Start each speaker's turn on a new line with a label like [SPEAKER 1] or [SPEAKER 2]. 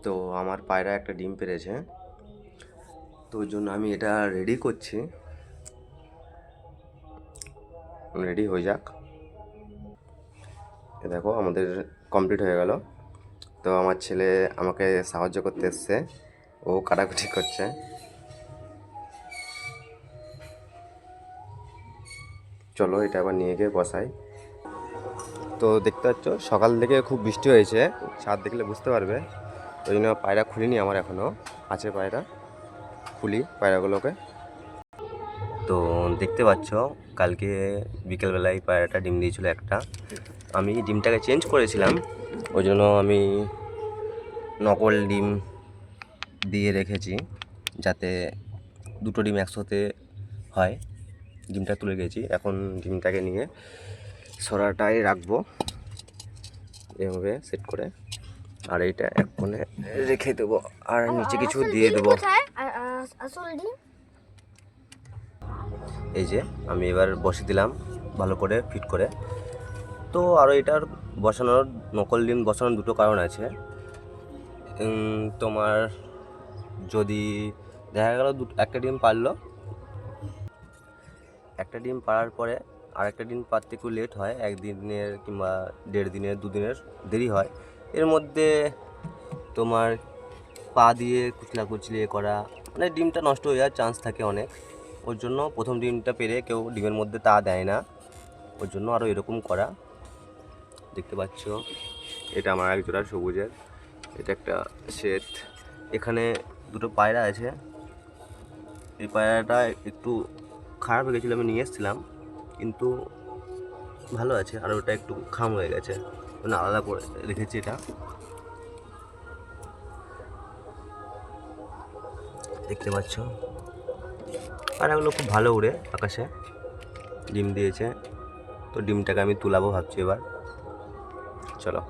[SPEAKER 1] তো আমার পায়রা একটা ডিম পেড়েছে, তো ওই জন্য আমি এটা রেডি করছি। রেডি হয়ে যাক। এ দেখো আমাদের কমপ্লিট হয়ে গেল। তো আমার ছেলে আমাকে সাহায্য করতে এসছে, ও কাটাকুটি করছে। চলো এটা আবার নিয়ে গিয়ে বসাই। তো দেখতে পাচ্ছ সকাল থেকে খুব বৃষ্টি হয়েছে, ছাদ দেখলে বুঝতে পারবে। ওই জন্য পায়রা খুলিনি, আমার এখনও আছে পায়রা, খুলি পায়রাগুলোকে। তো দেখতে পাচ্ছ কালকে বিকেলবেলায় পায়রাটা ডিম দিয়েছিল একটা। আমি ডিমটাকে চেঞ্জ করেছিলাম, ওই জন্য আমি নকল ডিম দিয়ে রেখেছি যাতে দুটো ডিম একসাথে হয়। ডিমটা তুলে গেছি, এখন ডিমটাকে নিয়ে সরাটাই রাখবো এভাবে সেট করে, আর এইটা এক কোণে রেখে দেবো, আর নিচে কিছু দিয়ে দেবো। এই যে আমি এবার বসে দিলাম ভালো করে ফিট করে। তো আরও এটার বসানোর, নকল ডিম বসানোর দুটো কারণ আছে। তোমার যদি দেখা গেল একটা ডিম পারলো, একটা ডিম পাড়ার পরে আর একটা ডিম পারতে একটু লেট হয়, একদিনের কিংবা 1.5 দিনের 2 দিনের দেরি হয়, এর মধ্যে তোমার পা দিয়ে কুচলিয়ে করা, মানে ডিমটা নষ্ট হয়ে যাওয়ার চান্স থাকে অনেক। ওর জন্য প্রথম ডিমটা পেরে কেউ ডিমের মধ্যে তা দেয় না, ওর জন্য আরও এরকম করা। দেখতে পাচ্ছ এটা আমার এক জোড়া সবুজের, এটা একটা শ্বেত। এখানে দুটো পায়রা আছে, এই পায়রাটা একটু খারাপ হয়ে গেছিলো, আমি নিয়ে এসেছিলাম, কিন্তু ভালো আছে। আর ওটা একটু খাম হয়ে গেছে, মানে আলাদা করে রেখেছি এটা। দেখতে পাচ্ছ পায়রাগুলো খুব ভালো উড়ে আকাশে, ডিম দিয়েছে। তো ডিমটাকে আমি তুলাবো ভাবছি এবার, চলো।